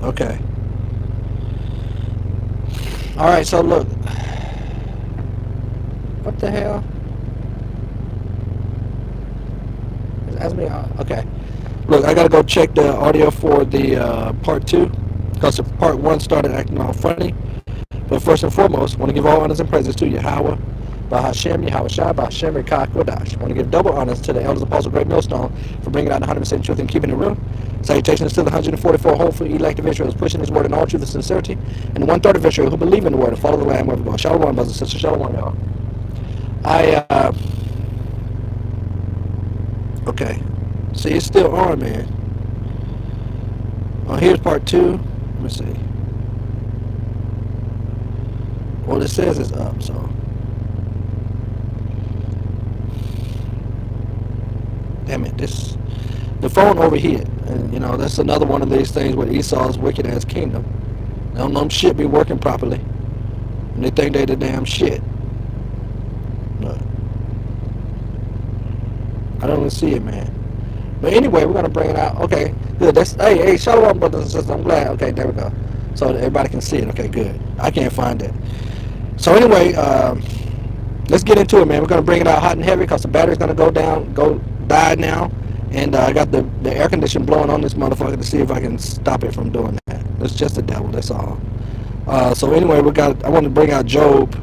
Okay. All right. So look, what the hell? Ask me. Okay. Look, I gotta go check the audio for the part two because the part one started acting all funny. But first and foremost, I want to give all honors and praises to Yahweh, Bahashem, Yahweh Shai, Bahashem, Rekah, Kodash. I want to give double honors to the elders, apostles, great millstone for bringing out 100% truth and keeping it real. Salutations to the 144 hopeful elect of Israel who's pushing his word in all truth and sincerity, and the one-third of Israel who believe in the word and follow the Lamb wherever we go. Shalom, brothers and sisters. Shalom, y'all. I, okay. See, it's still on, man. Oh, here's part two. Let me see. Well, it says it's up, so. Damn it, the phone overheated. And, you know, that's another one of these things with Esau's wicked ass kingdom. They don't know shit be working properly. And they think they the damn shit. But I don't even see it, man. But anyway, we're gonna bring it out. Okay, good. That's hey, shalom, brothers and sisters. I'm glad. Okay, there we go. So that everybody can see it. Okay, good. I can't find it. So anyway, let's get into it, man. We're gonna bring it out hot and heavy because the battery's gonna go die now, and I got the air conditioner blowing on this motherfucker to see if I can stop it from doing that. It's just the devil. That's all. So anyway, I want to bring out Job,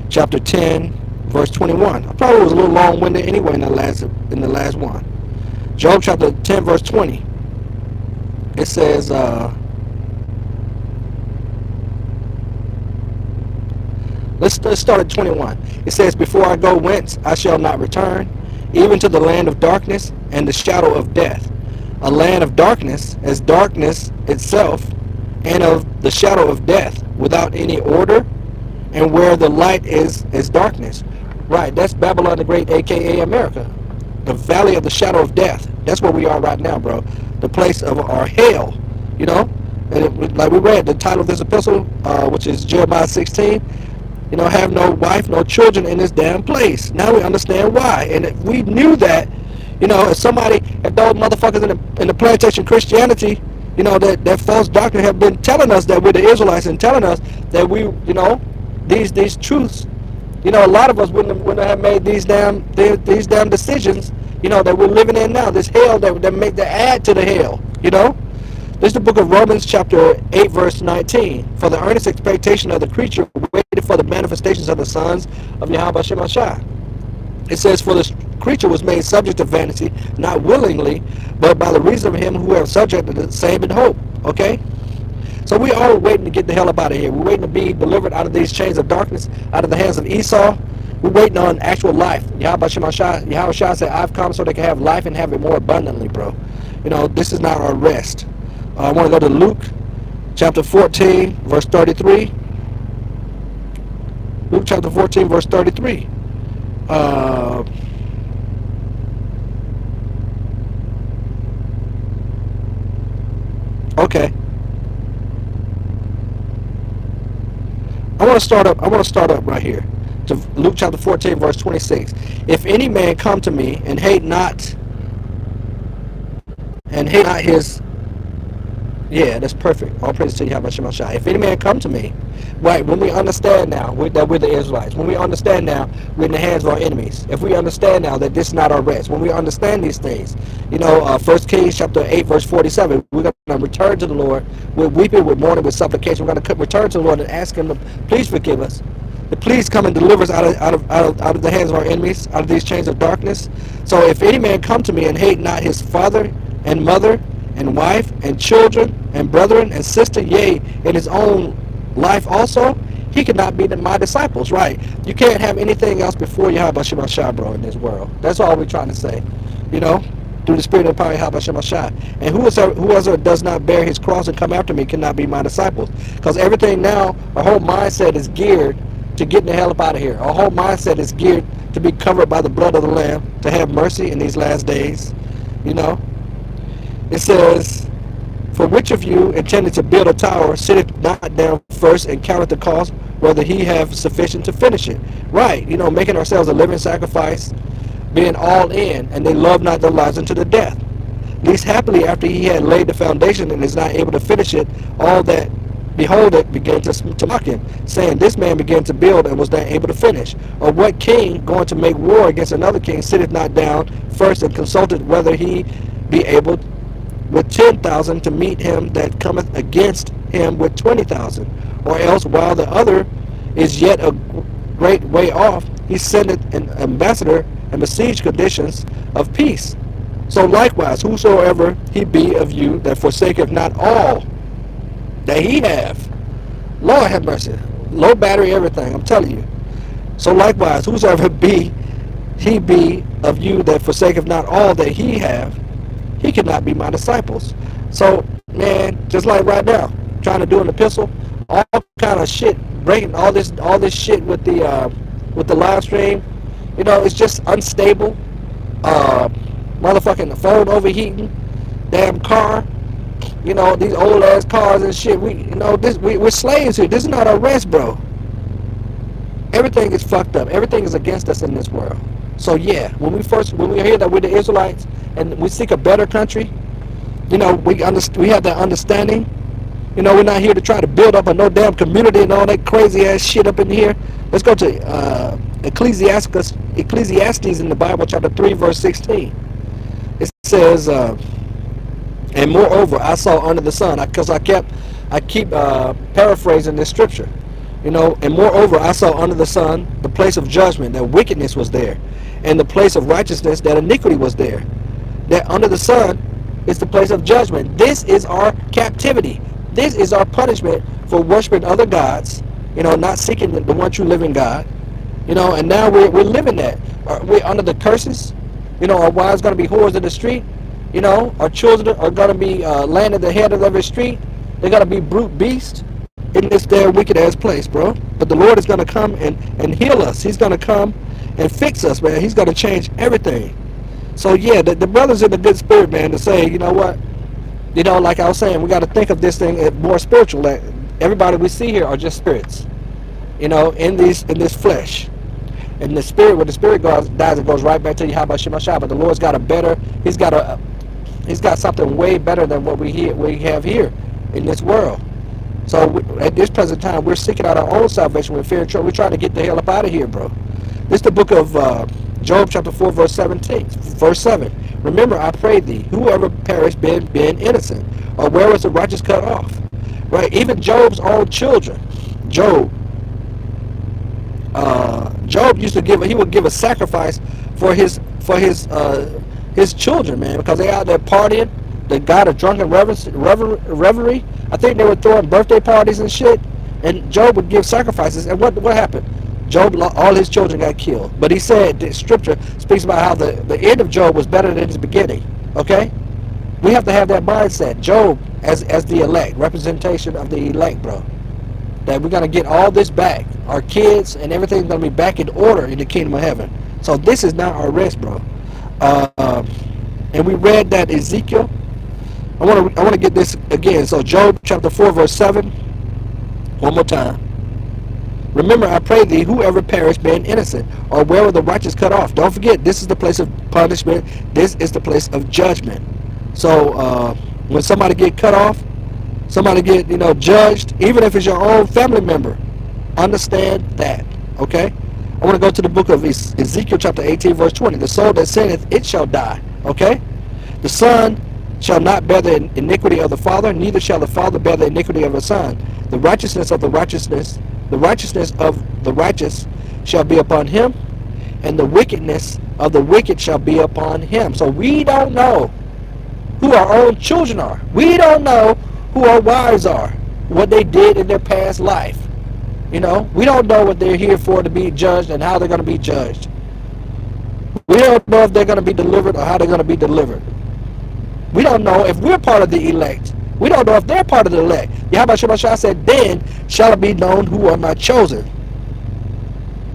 chapter 10, verse 21. I probably was a little long-winded anyway in the last one. Job chapter 10, verse 20. It says, let's start at 21. It says, before I go whence I shall not return, even to the land of darkness and the shadow of death. A land of darkness as darkness itself, and of the shadow of death, without any order, and where the light is darkness. Right, that's Babylon the Great, aka America. The valley of the shadow of death. That's where we are right now, bro. The place of our hell, you know? And like we read, the title of this epistle, which is Jeremiah 16, you know, have no wife, no children in this damn place. Now we understand why. And if we knew that, you know, if those motherfuckers in the plantation Christianity, you know, that false doctrine have been telling us that we're the Israelites and telling us that we, you know, these truths, you know, a lot of us wouldn't have made these damn decisions, you know, that we're living in now. This hell that add to the hell, you know. This is the book of Romans chapter 8 verse 19. For the earnest expectation of the creature waited for the manifestations of the sons of Yahweh Shemashah. It says, for the creature was made subject to vanity, not willingly, but by the reason of him who have subjected the same in hope. Okay? So we are waiting to get the hell up out of here. We're waiting to be delivered out of these chains of darkness, out of the hands of Esau. We're waiting on actual life. Yahweh Shah said, I've come so they can have life and have it more abundantly, bro. You know, this is not our rest. I want to go to Luke chapter 14, verse 33. Luke chapter 14, verse 33. Okay. I want to start up right here. To Luke chapter 14, verse 26. If any man come to me and hate not his. Yeah, that's perfect. All praise to Yahweh Shemashah. If any man come to me, right, when we understand now that we're the Israelites, when we understand now we're in the hands of our enemies, if we understand now that this is not our rest, when we understand these things, you know, 1 Kings chapter 8, verse 47, we're going to return to the Lord. We're weeping, with mourning, with supplication. We're going to return to the Lord and ask him to please forgive us. To please come and deliver us out of the hands of our enemies, out of these chains of darkness. So if any man come to me and hate not his father and mother and wife and children and brethren and sister, yea, in his own life also, he cannot be my disciples, right? You can't have anything else before Yahweh Shemashah, bro, in this world. That's all we're trying to say, you know, through the spirit of power, Yahweh Shemashah. And whoever does not bear his cross and come after me cannot be my disciples. Because everything now, our whole mindset is geared to getting the hell up out of here. Our whole mindset is geared to be covered by the blood of the Lamb, to have mercy in these last days, you know. It says, for which of you intended to build a tower sitteth not down first and counteth the cost, whether he have sufficient to finish it. Right, you know, making ourselves a living sacrifice, being all in, and they love not their lives unto the death. least happily after he had laid the foundation and is not able to finish it, all that behold it began to mock him, saying, this man began to build and was not able to finish. Or what king going to make war against another king sitteth not down first and consulted whether he be able with 10,000 to meet him that cometh against him with 20,000? Or else, while the other is yet a great way off, he sendeth an ambassador and besiege conditions of peace. So likewise, whosoever he be of you that forsaketh not all that he have, Lord have mercy, low battery, everything, I'm telling you. So likewise, whosoever he be of you that forsaketh not all that he have, he cannot be my disciples. So, man, just like right now, trying to do an epistle, all kind of shit, breaking all this shit with the live stream. You know, it's just unstable. Motherfucking phone overheating, damn car. You know, these old ass cars and shit. We're slaves here. This is not our rest, bro. Everything is fucked up. Everything is against us in this world. So yeah, when we hear that we're the Israelites and we seek a better country, you know, we have that understanding. You know, we're not here to try to build up a no damn community and all that crazy ass shit up in here. Let's go to Ecclesiastes in the Bible, chapter 3, verse 16. It says, and moreover, I saw under the sun, because I keep paraphrasing this scripture. You know, and moreover, I saw under the sun the place of judgment, that wickedness was there, and the place of righteousness, that iniquity was there. That under the sun is the place of judgment. This is our captivity. This is our punishment for worshiping other gods, you know, not seeking the one true living God. You know, and now we're living that. We're under the curses. You know, our wives going to be whores in the street. You know, our children are going to be laying at the head of every street. They're going to be brute beasts in this damn wicked ass place, bro. But the Lord is going to come and heal us. He's going to come and fix us, man. He's going to change everything. So yeah, the brothers in the good spirit, man, to say, you know what? You know, like I was saying, we got to think of this thing as more spiritual. That everybody we see here are just spirits, you know, in this flesh. And the spirit, when the spirit dies, it goes right back to Yahweh Shemashah. But the Lord's got He's got something way better than what we have here in this world. So at this present time, we're seeking out our own salvation with fear and trembling. We're trying to get the hell up out of here, bro. This is the book of Job, chapter 4, verse 7. Remember, I pray thee, whoever perished being innocent, or where was the righteous cut off? Right? Even Job's own children. Job used to would give a sacrifice for his children, man, because they out there partying. They got a drunken revelry. I think they were throwing birthday parties and shit. And Job would give sacrifices. And what happened? Job, all his children got killed. But he said, the scripture speaks about how the end of Job was better than his beginning. Okay? We have to have that mindset. Job as the elect, representation of the elect, bro. That we're going to get all this back. Our kids and everything's going to be back in order in the kingdom of heaven. So this is not our rest, bro. And we read that Ezekiel. I want to get this again. So Job chapter 4, verse 7. One more time. Remember, I pray thee, whoever perished being innocent, or where were the righteous cut off. Don't forget, this is the place of punishment. This is the place of judgment. So when somebody get cut off, somebody get, you know, judged, even if it's your own family member, understand that. Okay? I want to go to the book of Ezekiel chapter 18, verse 20. The soul that sinneth, it shall die. Okay? The son shall not bear the iniquity of the father, neither shall the father bear the iniquity of the son. The righteousness of the righteous shall be upon him, and the wickedness of the wicked shall be upon him. So we don't know who our own children are. We don't know who our wives are, what they did in their past life. You know, we don't know what they're here for, to be judged, and how they're going to be judged. We don't know if they're going to be delivered or how they're going to be delivered. We don't know if we're part of the elect. We don't know if they're part of the elect. Yahweh Shemashah said, then shall it be known who are my chosen.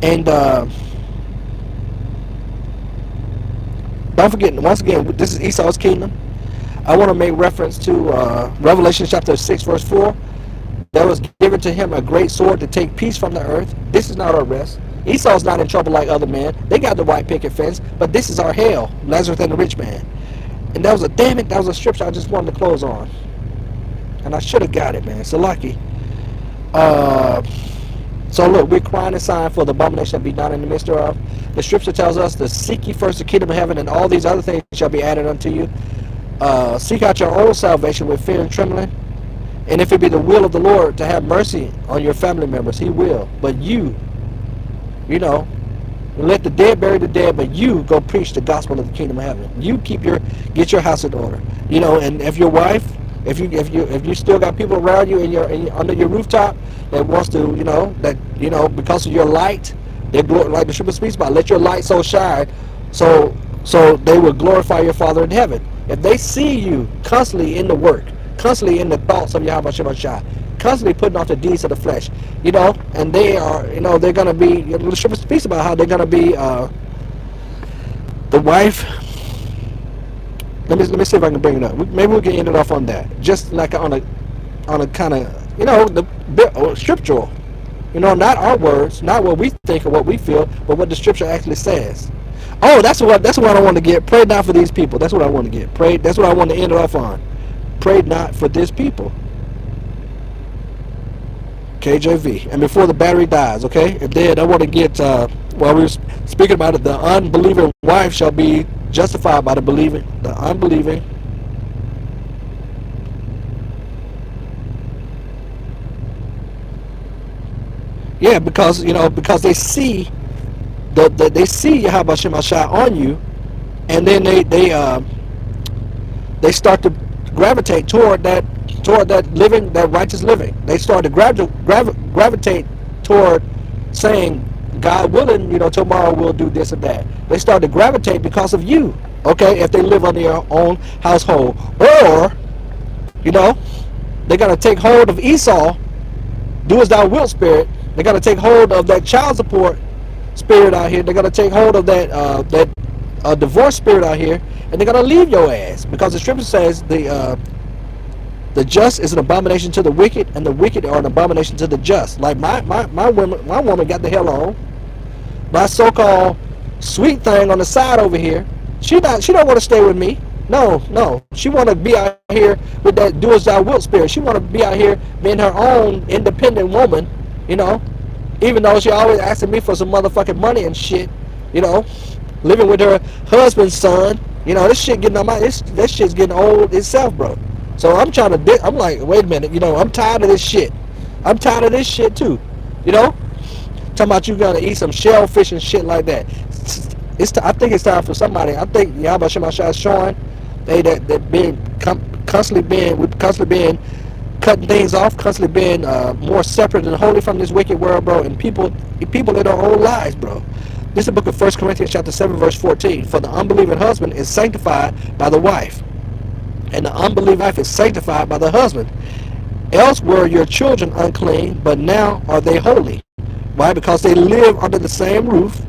And don't forget, once again, this is Esau's kingdom. I want to make reference to Revelation chapter 6, verse 4. There was given to him a great sword to take peace from the earth. This is not our rest. Esau's not in trouble like other men. They got the white picket fence, but this is our hell, Lazarus and the rich man. And that was a scripture I just wanted to close on. And I should have got it, man. So lucky. So look, we're crying and sighing for the abomination that be done in the midst thereof. The scripture tells us to seek ye first the kingdom of heaven, and all these other things shall be added unto you. Seek out your own salvation with fear and trembling. And if it be the will of the Lord to have mercy on your family members, he will. But you know, let the dead bury the dead, but you go preach the gospel of the kingdom of heaven. You get your house in order. You know, and if your wife, if you still got people around you under your rooftop that wants to, because of your light, they like the scripture speaks about, let your light so shine, so they will glorify your Father in heaven. If they see you constantly in the work, constantly in the thoughts of Yahweh Shemashah, constantly putting off the deeds of the flesh, and they are, they're going to be, the scripture speaks about how they're going to be the wife. Let me see if I can bring it up. Maybe we can end it off on that, just like on a kind of, the scriptural, not our words, not what we think or what we feel, but what the scripture actually says. Oh, that's what I want to get. Pray not for these people. That's what I want to get. Pray. That's what I want to end it off on. Pray not for this people. KJV. And before the battery dies, okay? And then I want to get, while we were speaking about it, the unbelieving wife shall be justified by the believing. The unbelieving. Yeah, because, because they see they see Yahweh Shemashah on you, and then they start to gravitate toward that living, that righteous living. They start to gravitate toward saying, God willing, tomorrow we'll do this and that. They start to gravitate because of you, okay, if they live under your own household. Or, they got to take hold of Esau, do as thou wilt spirit. They got to take hold of that child support spirit out here. They're going to take hold of that divorce spirit out here, and they're going to leave your ass, because the scripture says the just is an abomination to the wicked, and the wicked are an abomination to the just. Like my woman got the hell on. My so-called sweet thing on the side over here, she don't want to stay with me. No, she want to be out here with that do as thou wilt spirit. She want to be out here being her own independent woman, even though she always asking me for some motherfucking money and shit, living with her husband's son. This shit getting on this shit's getting old itself, bro. So I'm I'm like, wait a minute, I'm tired of this shit. I'm tired of this shit too, Talking about you gonna eat some shellfish and shit like that. I think it's time for somebody. I think Yahweh Shemashah is showing that constantly being cutting things off, constantly being more separate and holy from this wicked world, bro, and people in their own lives, bro. This is the book of 1 Corinthians chapter 7, verse 14. For the unbelieving husband is sanctified by the wife, and the unbelieving wife is sanctified by the husband. Else were your children unclean, but now are they holy. Why? Because they live under the same roof.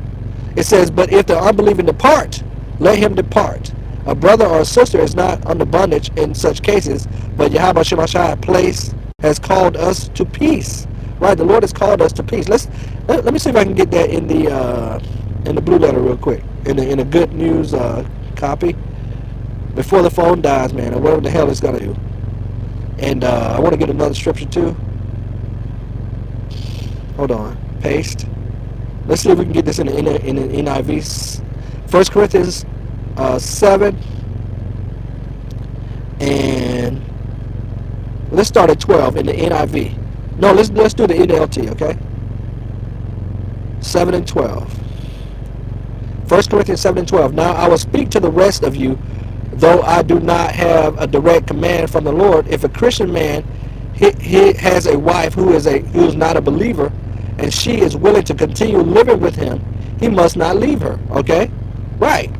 It says, but if the unbelieving depart, let him depart. A brother or a sister is not under bondage in such cases, but Yahweh Shemashah has called us to peace. Right? The Lord has called us to peace. Let me see if I can get that in the blue letter real quick, in a good news copy, before the phone dies, man, or whatever the hell it's gonna do. And I want to get another scripture too. Hold on, paste. Let's see if we can get this in the NIV. 1 Corinthians 7, and let's start at 12 in the NIV. No, let's do the NLT, okay? 7 and 12. 1 Corinthians 7 and 12. Now I will speak to the rest of you, though I do not have a direct command from the Lord. If a Christian man he has a wife who is not a believer, and she is willing to continue living with him, he must not leave her. Okay, right?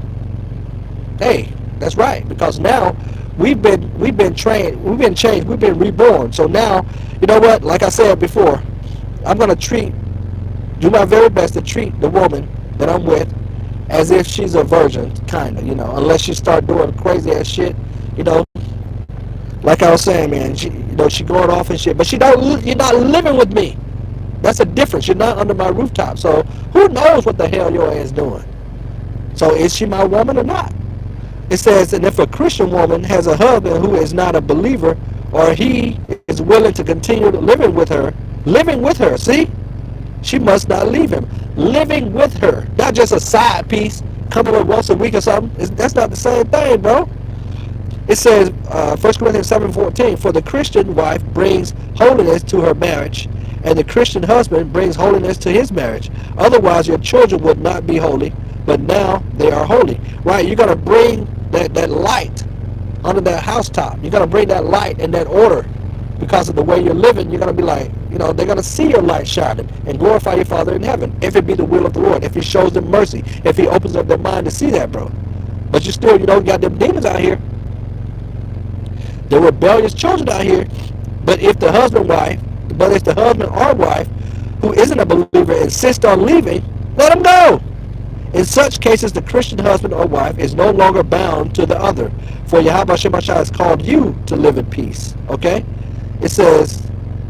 Hey, that's right. Because now we've been trained, we've been changed, we've been reborn. So now, you know what? Like I said before, I'm gonna do my very best to treat the woman that I'm with as if she's a virgin, kinda. Unless she start doing crazy ass shit, Like I was saying, man, she going off and shit, but you're not living with me. That's a difference. You're not under my rooftop. So who knows what the hell your ass doing? So is she my woman or not? It says, and if a Christian woman has a husband who is not a believer, or he is willing to continue living with her, see? She must not leave him. Living with her, not just a side piece, coming up once a week or something. That's not the same thing, bro. It says, 1 Corinthians 7:14, for the Christian wife brings holiness to her marriage, and the Christian husband brings holiness to his marriage. Otherwise, your children would not be holy, but now they are holy. Right? You're going to bring that light under that housetop. You're going to bring that light and that order. Because of the way you're living, you're going to be like, they're going to see your light shining and glorify your Father in heaven, if it be the will of the Lord, if he shows them mercy, if he opens up their mind to see that, bro. But you still, got them demons out here. The rebellious children out here. But if the husband or wife who isn't a believer insists on leaving, let them go. In such cases, the Christian husband or wife is no longer bound to the other, for Yahweh Shemashah has called you to live in peace. Okay? It says,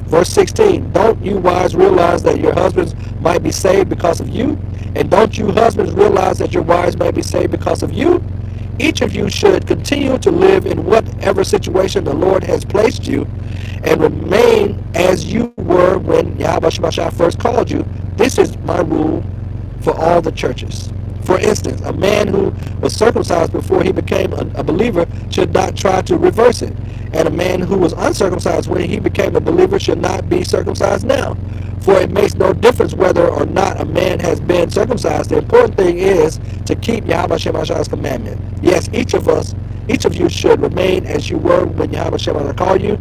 verse 16, don't you wives realize that your husbands might be saved because of you? And don't you husbands realize that your wives might be saved because of you? Each of you should continue to live in whatever situation the Lord has placed you, and remain as you were when Yahweh Shemashah first called you. This is my rule for all the churches. For instance, a man who was circumcised before he became a believer should not try to reverse it. And a man who was uncircumcised when he became a believer should not be circumcised now. For it makes no difference whether or not a man has been circumcised. The important thing is to keep Yahweh Shemashah's commandment. Yes, each of you should remain as you were when Yahweh Shemashah called you.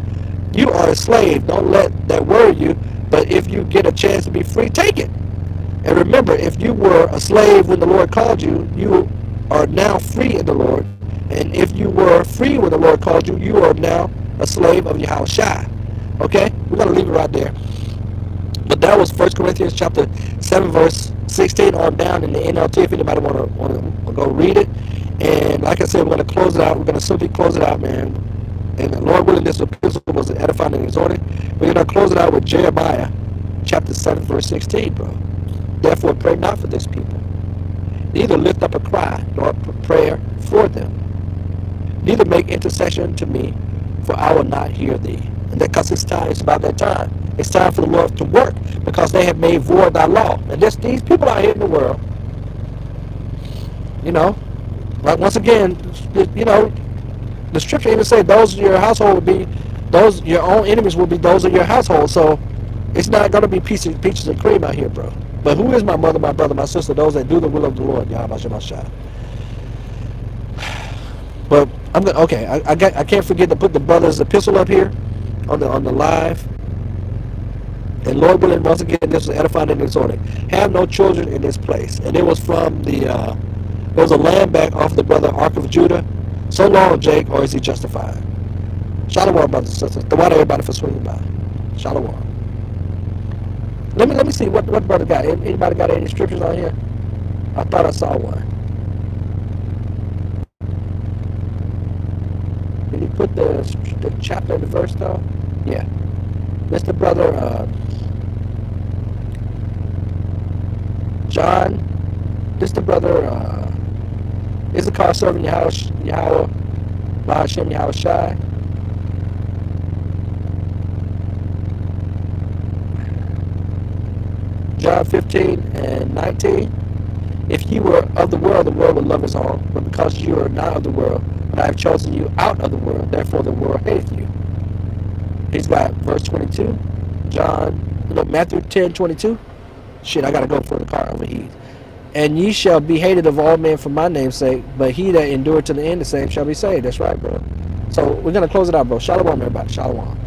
You are a slave. Don't let that worry you. But if you get a chance to be free, take it. And remember, if you were a slave when the Lord called you, you are now free in the Lord. And if you were free when the Lord called you, you are now a slave of Yahushua. Okay? We're going to leave it right there. But that was 1 Corinthians chapter 7, verse 16 on down in the NLT, if anybody want to go read it. And like I said, we're going to close it out. We're going to simply close it out, man. And the Lord willing, this epistle was edifying and exhorting. We're going to close it out with Jeremiah chapter 7, verse 16, bro. Therefore, pray not for this people. Neither lift up a cry, nor a prayer for them. Neither make intercession to me, for I will not hear thee. And because it's about that time. It's time for the Lord to work, because they have made void thy law. And there's these people out here in the world, like once again, the scripture even said those of your household would be, your own enemies will be those of your household. So it's not going to be peaches and cream out here, bro. But who is my mother, my brother, my sister? Those that do the will of the Lord, Yahweh Shemashah. But I can't forget to put the brother's epistle up here on the live. And Lord willing, once again, this was edifying and exhorting. Have no children in this place. And it was from there was a land back off the brother Ark of Judah. So long, Jake, or is he justified? Shalom, brothers and sisters. The water everybody for swinging by. Shalom. Let me see what brother got. Anybody got any scriptures on here? I thought I saw one. Did he put the chapter and the verse though? Yeah. That's the brother John. This the brother Issachar serving Yahweh Bahashem Yahushai. John 15 and 19. If you were of the world would love his own. But because you are not of the world, but I have chosen you out of the world, therefore the world hateth you. He's got verse 22. Matthew 10:22. Shit, I gotta go for the car overheat. And ye shall be hated of all men for my name's sake, but he that endured to the end, the same shall be saved. That's right, bro. So we're gonna close it out, bro. Shalom, everybody. Shalom.